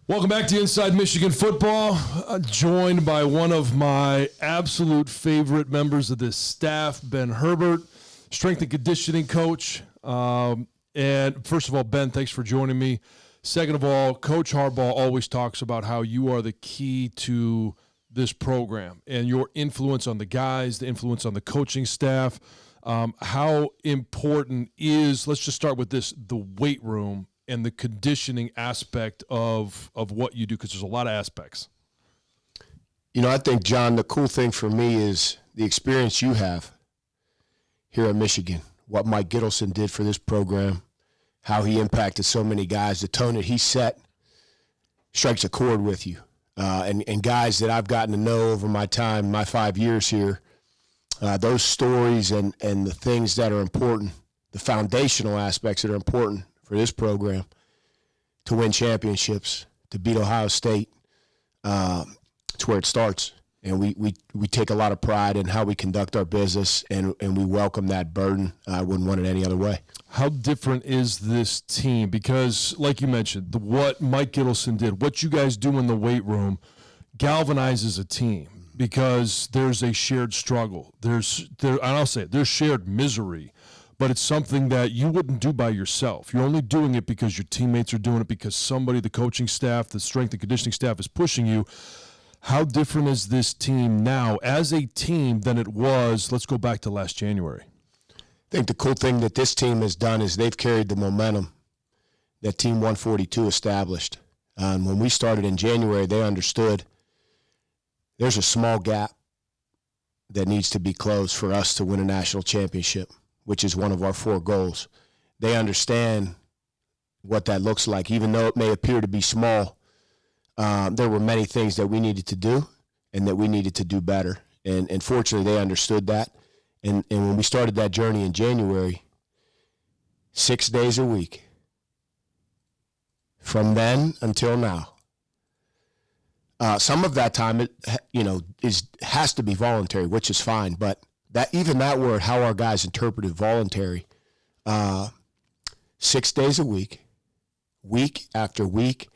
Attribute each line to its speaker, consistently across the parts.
Speaker 1: Welcome back to Inside Michigan Football. Joined by one of my absolute favorite members of this staff, Ben Herbert, strength and conditioning coach. And first of all, Ben, thanks for joining me. Second of all, Coach Harbaugh always talks about how you are the key to this program and your influence on the guys, the influence on the coaching staff. How important is, let's just start with this, the weight room and the conditioning aspect of what you do, because there's a lot of aspects.
Speaker 2: You know, I think, John, the cool thing for me is the experience you have here at Michigan, what Mike Gittleson did for this program, how he impacted so many guys, the tone that he set strikes a chord with you. And guys that I've gotten to know over my time, my 5 years here, those stories and the things that are important, the foundational aspects that are important for this program to win championships, to beat Ohio State, it's where it starts. And we take a lot of pride in how we conduct our business, and we welcome that burden. I wouldn't want it any other way.
Speaker 1: How different is this team? Because, like you mentioned, what Mike Gittleson did, what you guys do in the weight room galvanizes a team because there's a shared struggle. And I'll say it, there's shared misery. But it's something that you wouldn't do by yourself. You're only doing it because your teammates are doing it, because somebody, the coaching staff, the strength and conditioning staff is pushing you. How different is this team now as a team than it was, let's go back to last January?
Speaker 2: I think the cool thing that this team has done is they've carried the momentum that Team 142 established. When we started in January, they understood there's a small gap that needs to be closed for us to win a national championship, which is one of our 4 goals. They understand what that looks like. Even though it may appear to be small, there were many things that we needed to do and that we needed to do better. And fortunately, they understood that. And when we started that journey in January, 6 days a week, from then until now, some of that time, has to be voluntary, which is fine, but that word, how our guys interpreted voluntary, 6 days a week, week after week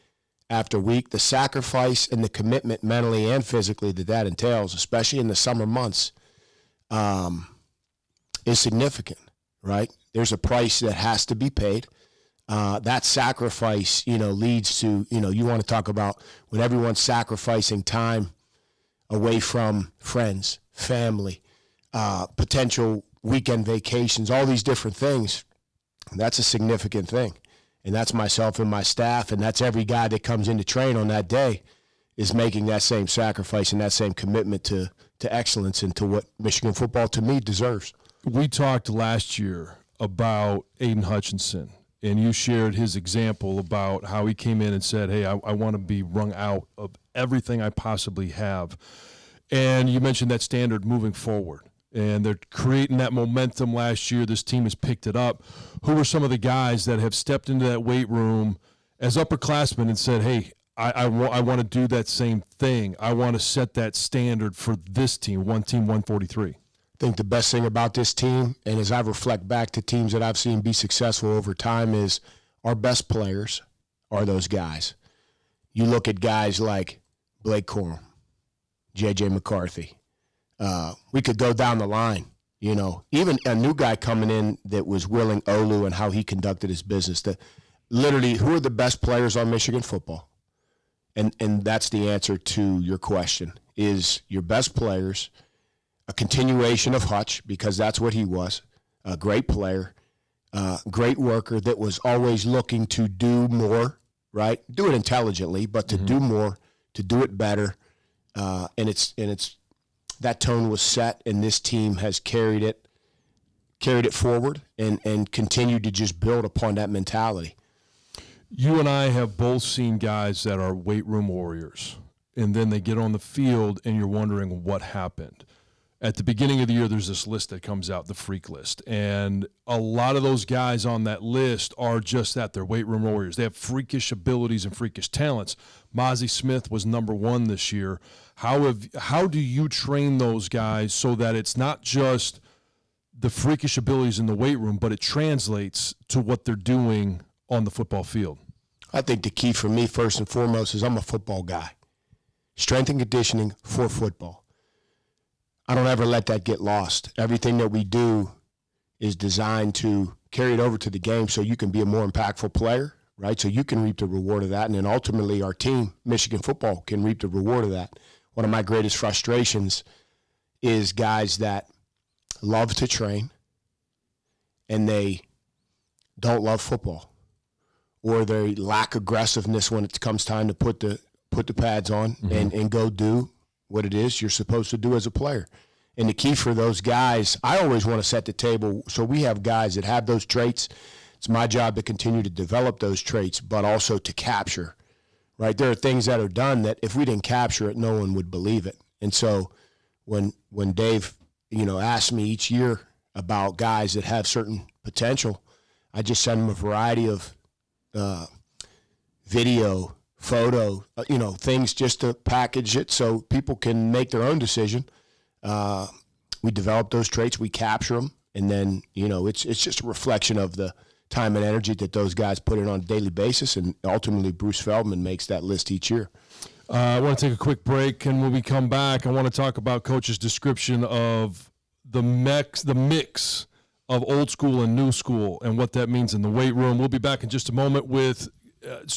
Speaker 2: after week, the sacrifice and the commitment mentally and physically that entails, especially in the summer months, is significant, right? There's a price that has to be paid. That sacrifice, leads to, you want to talk about when everyone's sacrificing time away from friends, family, potential weekend vacations, all these different things. That's a significant thing. And that's myself and my staff, and that's every guy that comes in to train on that day is making that same sacrifice and that same commitment to excellence and to what Michigan football, to me, deserves.
Speaker 1: We talked last year about Aiden Hutchinson, and you shared his example about how he came in and said, hey, I want to be wrung out of everything I possibly have. And you mentioned that standard moving forward. And they're creating that momentum last year. This team has picked it up. Who are some of the guys that have stepped into that weight room as upperclassmen and said, hey, I want to do that same thing. I want to set that standard for this team, Team 143.
Speaker 2: I think the best thing about this team, and as I reflect back to teams that I've seen be successful over time, is our best players are those guys. You look at guys like Blake Corum, J.J. McCarthy. We could go down the line, even a new guy coming in that was Willing Olu and how he conducted his business. Literally, who are the best players on Michigan football? And that's the answer to your question, is your best players, a continuation of Hutch, because that's what he was, a great player, great worker that was always looking to do more, right? Do it intelligently, but to do more, to do it better. And it's that tone was set, and this team has carried it forward and continued to just build upon that mentality.
Speaker 1: You and I have both seen guys that are weight room warriors, and then they get on the field, and you're wondering what happened. At the beginning of the year, there's this list that comes out, the freak list, and a lot of those guys on that list are just that. They're weight room warriors. They have freakish abilities and freakish talents. Mozzie Smith was number 1 this year. How do you train those guys so that it's not just the freakish abilities in the weight room, but it translates to what they're doing on the football field?
Speaker 2: I think the key for me, first and foremost, is I'm a football guy. Strength and conditioning for football. I don't ever let that get lost. Everything that we do is designed to carry it over to the game so you can be a more impactful player, right? So you can reap the reward of that. And then ultimately our team, Michigan football, can reap the reward of that. One of my greatest frustrations is guys that love to train and they don't love football, or they lack aggressiveness when it comes time to put the pads on and go do what it is you're supposed to do as a player. And the key for those guys, I always want to set the table so we have guys that have those traits. It's my job to continue to develop those traits, but also to capture, right? There are things that are done that if we didn't capture it, no one would believe it. And so when Dave, asks me each year about guys that have certain potential, I just send them a variety of video, photo, things just to package it so people can make their own decision. We develop those traits, we capture them, and then, it's just a reflection of the time and energy that those guys put in on a daily basis, and ultimately Bruce Feldman makes that list each year.
Speaker 1: I want to take a quick break, and when we come back, I want to talk about Coach's description of the mix of old school and new school and what that means in the weight room. We'll be back in just a moment with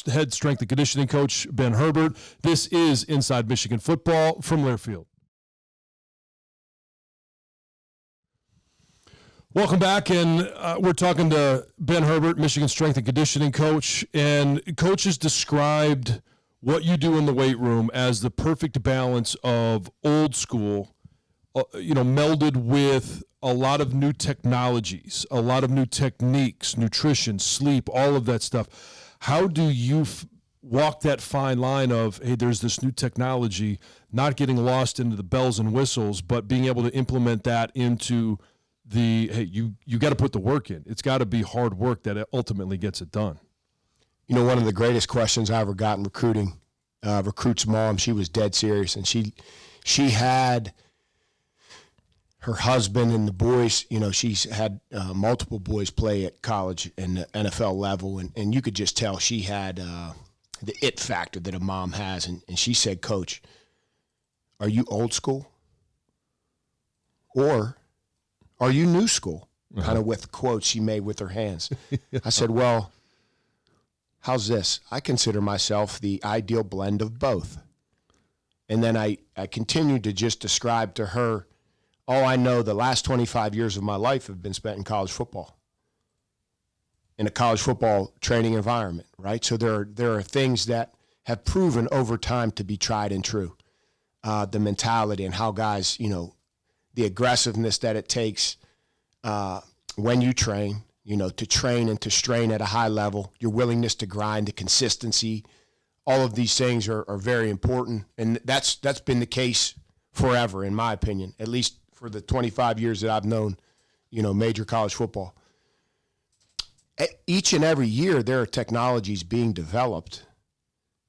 Speaker 1: head strength and conditioning coach Ben Herbert. This is Inside Michigan Football from Learfield. Welcome back, and we're talking to Ben Herbert, Michigan strength and conditioning coach, and Coach has described what you do in the weight room as the perfect balance of old school, melded with a lot of new technologies, a lot of new techniques, nutrition, sleep, all of that stuff. How do you walk that fine line of, hey, there's this new technology, not getting lost into the bells and whistles, but being able to implement that into hey, you got to put the work in. It's got to be hard work that ultimately gets it done.
Speaker 2: One of the greatest questions I ever got in recruiting, recruit's mom, she was dead serious, and she had her husband and the boys, she's had multiple boys play at college and the NFL level, and you could just tell she had the it factor that a mom has, and she said, Coach, are you old school or are you new school? Kind of with quotes she made with her hands. I said, well, how's this? I consider myself the ideal blend of both. And then I continued to just describe to her, I know the last 25 years of my life have been spent in college football, in a college football training environment, right? So there are things that have proven over time to be tried and true. The mentality and how guys, the aggressiveness that it takes when you train, to train and to strain at a high level, your willingness to grind, the consistency, all of these things are very important. And that's been the case forever, in my opinion, at least for the 25 years that I've known, major college football. Each and every year, there are technologies being developed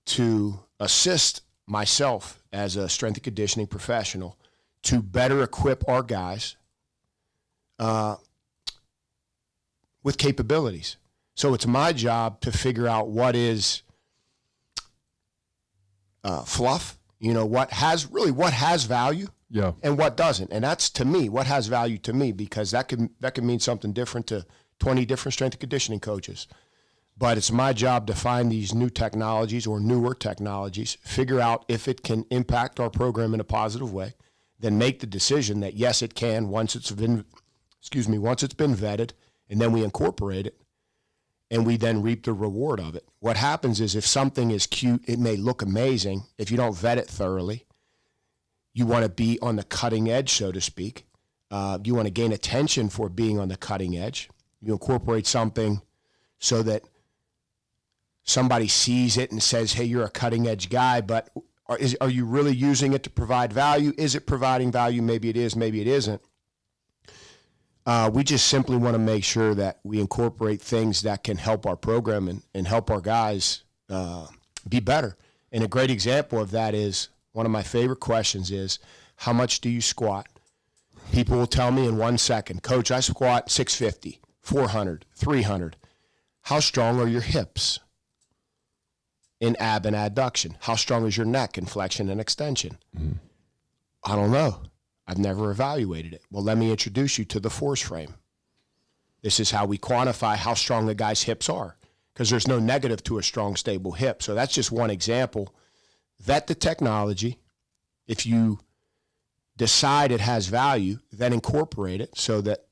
Speaker 2: to assist myself as a strength and conditioning professional to better equip our guys with capabilities. So it's my job to figure out what is fluff, what has value, and what doesn't. And that's, to me, what has value to me, because that can mean something different to 20 different strength and conditioning coaches. But it's my job to find these new technologies or newer technologies, figure out if it can impact our program in a positive way, then make the decision that yes, it can once it's been vetted, and then we incorporate it, and we then reap the reward of it. What happens is if something is cute, it may look amazing. If you don't vet it thoroughly, you want to be on the cutting edge, so to speak. You want to gain attention for being on the cutting edge. You incorporate something so that somebody sees it and says, hey, you're a cutting edge guy, but are you really using it to provide value? Is it providing value? Maybe it is, maybe it isn't. We just simply want to make sure that we incorporate things that can help our program and help our guys be better. And a great example of that is, one of my favorite questions is, how much do you squat? People will tell me in 1 second, Coach, I squat 650, 400, 300. How strong are your hips? in ab and adduction? How strong is your neck in flexion and extension? I don't know. I've never evaluated it. Well, let me introduce you to the force frame. This is how we quantify how strong a guy's hips are, because there's no negative to a strong, stable hip. So that's just one example. Vet the technology. If you decide it has value, then incorporate it so that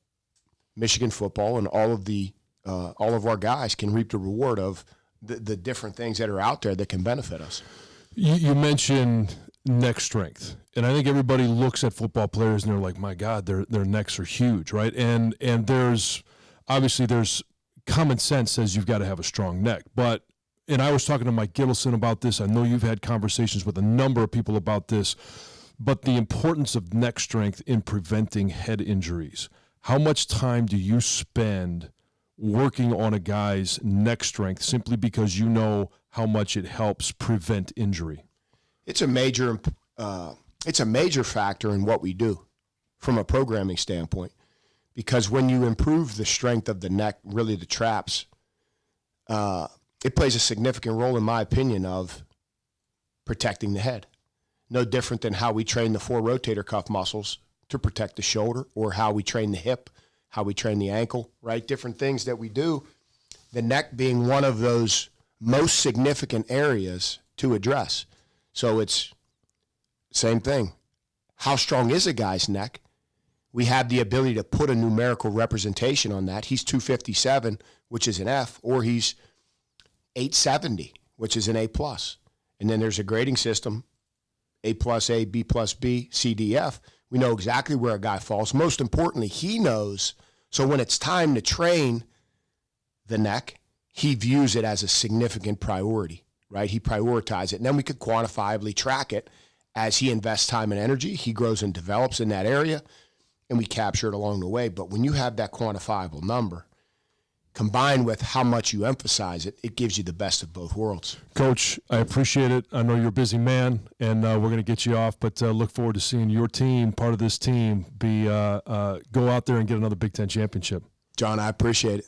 Speaker 2: Michigan football and all of our guys can reap the reward of the different things that are out there that can benefit us.
Speaker 1: You mentioned neck strength, and I think everybody looks at football players and they're like, my God, their necks are huge, right? And there's common sense says you've got to have a strong neck. And I was talking to Mike Gittleson about this. I know you've had conversations with a number of people about this, but the importance of neck strength in preventing head injuries. How much time do you spend working on a guy's neck strength simply because you know how much it helps prevent injury?
Speaker 2: It's a major factor in what we do from a programming standpoint, because when you improve the strength of the neck, really the traps, it plays a significant role, in my opinion, of protecting the head. No different than how we train the 4 rotator cuff muscles to protect the shoulder, or how we train the hip, how we train the ankle, right? Different things that we do, the neck being one of those most significant areas to address. So it's same thing. How strong is a guy's neck? We have the ability to put a numerical representation on that. He's 257, which is an F, or he's 870, which is an A+. And then there's a grading system, A+, A, B+, B, C, D, F. We know exactly where a guy falls. Most importantly, he knows. So when it's time to train the neck, he views it as a significant priority, right? He prioritizes it. And then we could quantifiably track it as he invests time and energy. He grows and develops in that area, and we capture it along the way. But when you have that quantifiable number, combined with how much you emphasize it, it gives you the best of both worlds.
Speaker 1: Coach, I appreciate it. I know you're a busy man, and we're going to get you off, but look forward to seeing your team, part of this team, go out there and get another Big Ten championship.
Speaker 2: John, I appreciate it.